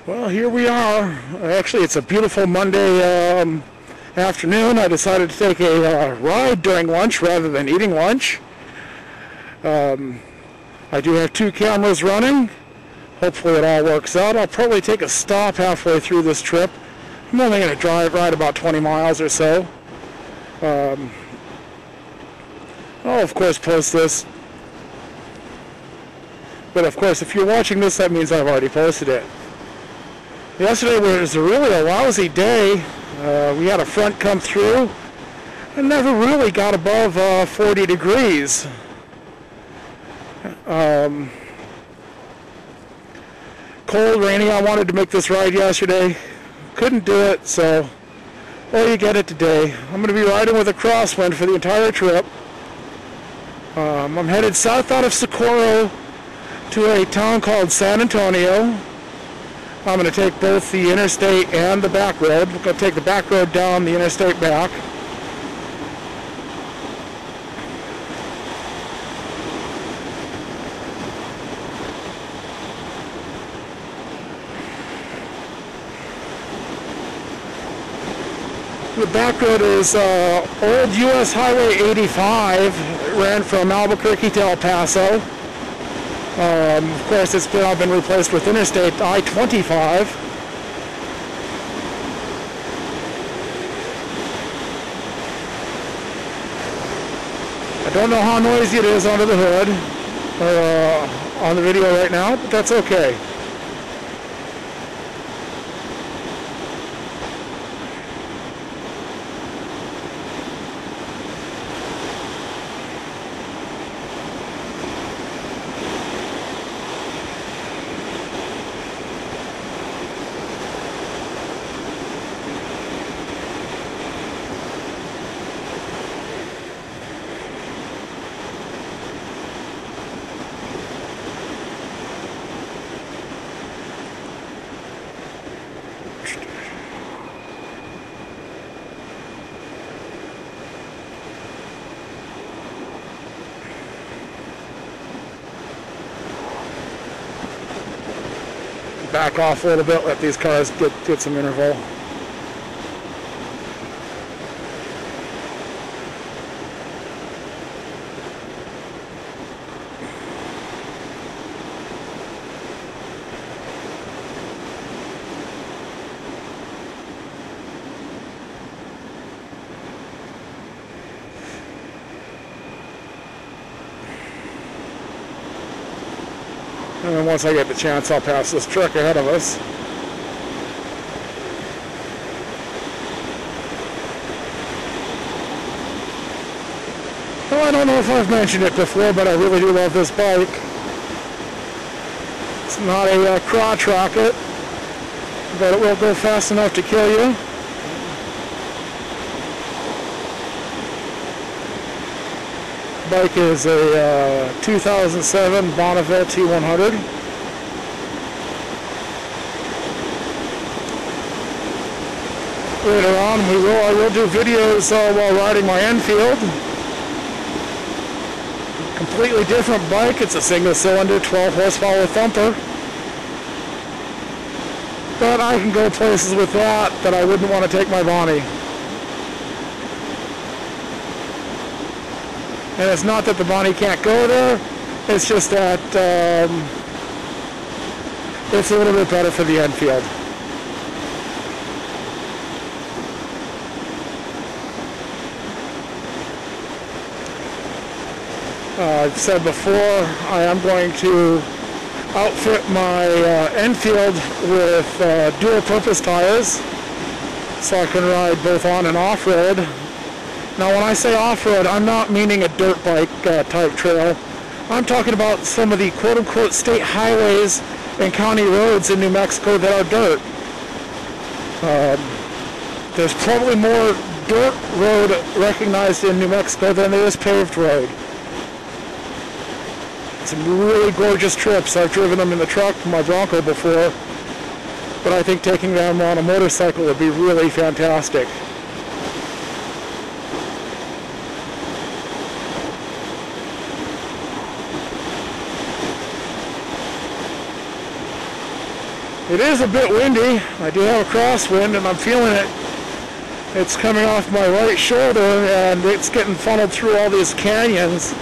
Well, here we are. Actually, it's a beautiful Monday afternoon. I decided to take a ride during lunch rather than eating lunch. I do have two cameras running. Hopefully it all works out. I'll probably take a stop halfway through this trip. I'm only going to ride about 20 miles or so. I'll, of course, post this. But, of course, if you're watching this, that means I've already posted it. Yesterday was really a lousy day. We had a front come through and never really got above 40 degrees. Cold, rainy. I wanted to make this ride yesterday. Couldn't do it, so well, you get it today. I'm going to be riding with a crosswind for the entire trip. I'm headed south out of Socorro to a town called San Antonio. I'm going to take both the interstate and the back road. We're going to take the back road down, the interstate back. The back road is old U.S. Highway 85. It ran from Albuquerque to El Paso. Of course, it's now been replaced with Interstate I-25. I don't know how noisy it is under the hood or on the video right now, but that's okay. Back off a little bit, let these cars get some interval. And then once I get the chance, I'll pass this truck ahead of us. Well, I don't know if I've mentioned it before, but I really do love this bike. It's not a crotch rocket, but it will go fast enough to kill you. Bike is a 2007 Bonneville T100. Later on, I will do videos while riding my Enfield. Completely different bike. It's a single-cylinder, 12 horsepower thumper. But I can go places with that I wouldn't want to take my Bonnie. And it's not that the Bonnie can't go there, it's just that it's a little bit better for the Enfield. I've said before, I am going to outfit my Enfield with dual purpose tires so I can ride both on and off-road. Now, when I say off-road, I'm not meaning a dirt bike type trail. I'm talking about some of the quote-unquote state highways and county roads in New Mexico that are dirt. There's probably more dirt road recognized in New Mexico than there is paved road. Some really gorgeous trips. I've driven them in the truck, my Bronco before, but I think taking them on a motorcycle would be really fantastic. It is a bit windy. I do have a crosswind and I'm feeling it. It's coming off my right shoulder and it's getting funneled through all these canyons.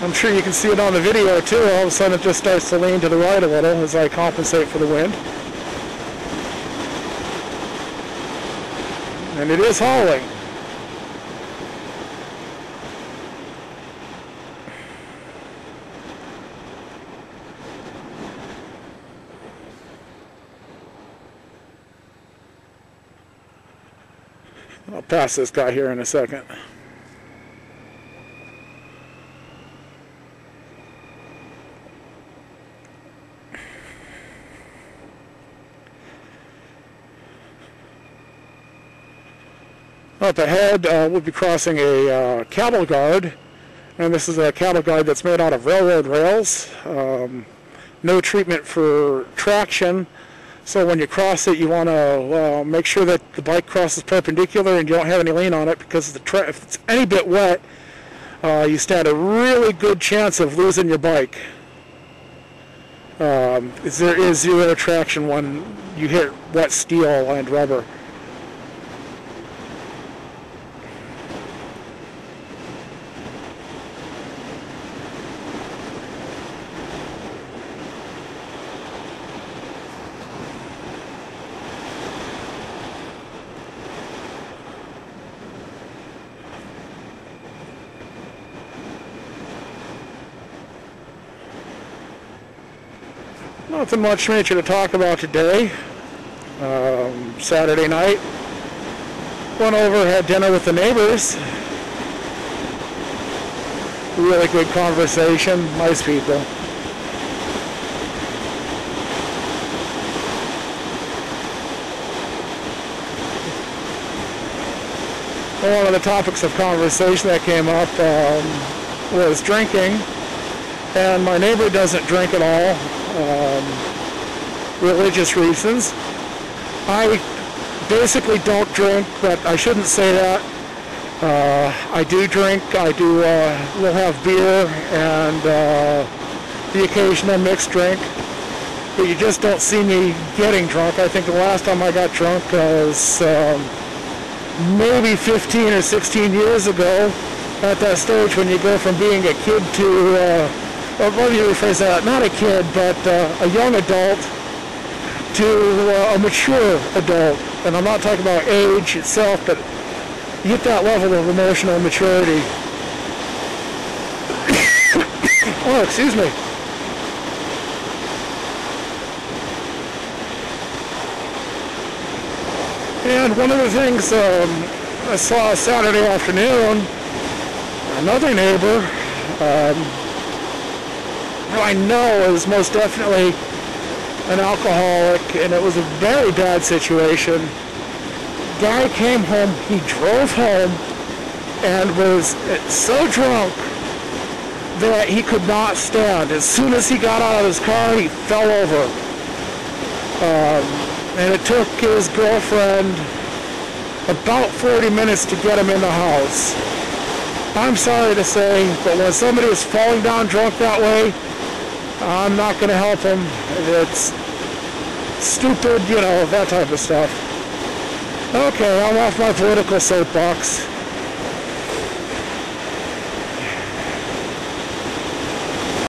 I'm sure you can see it on the video too. All of a sudden it just starts to lean to the right a little as I compensate for the wind. And it is hauling. I'll pass this guy here in a second. Up ahead, we'll be crossing a cattle guard, and this is a cattle guard that's made out of railroad rails. No treatment for traction, so when you cross it, you want to make sure that the bike crosses perpendicular and you don't have any lean on it, because if it's any bit wet, you stand a really good chance of losing your bike. There is zero traction when you hit wet steel and rubber. Nothing much major to talk about today. Saturday night, went over, had dinner with the neighbors. Really good conversation, nice people. One of the topics of conversation that came up was drinking, and my neighbor doesn't drink at all. Religious reasons. I basically don't drink, but I shouldn't say that. I do drink. I do will have beer and the occasional mixed drink, but you just don't see me getting drunk. I think the last time I got drunk was maybe 15 or 16 years ago, at that stage when you go from being a kid to or let me rephrase that, not a kid, but a young adult to a mature adult. And I'm not talking about age itself, but you hit that level of emotional maturity. Oh, excuse me. And one of the things I saw Saturday afternoon, another neighbor, who I know is most definitely an alcoholic, and it was a very bad situation. Guy came home, he drove home, and was so drunk that he could not stand. As soon as he got out of his car, he fell over. And it took his girlfriend about 40 minutes to get him in the house. I'm sorry to say, but when somebody is falling down drunk that way, I'm not going to help him. It's stupid, you know, that type of stuff. Okay, I'm off my political soapbox.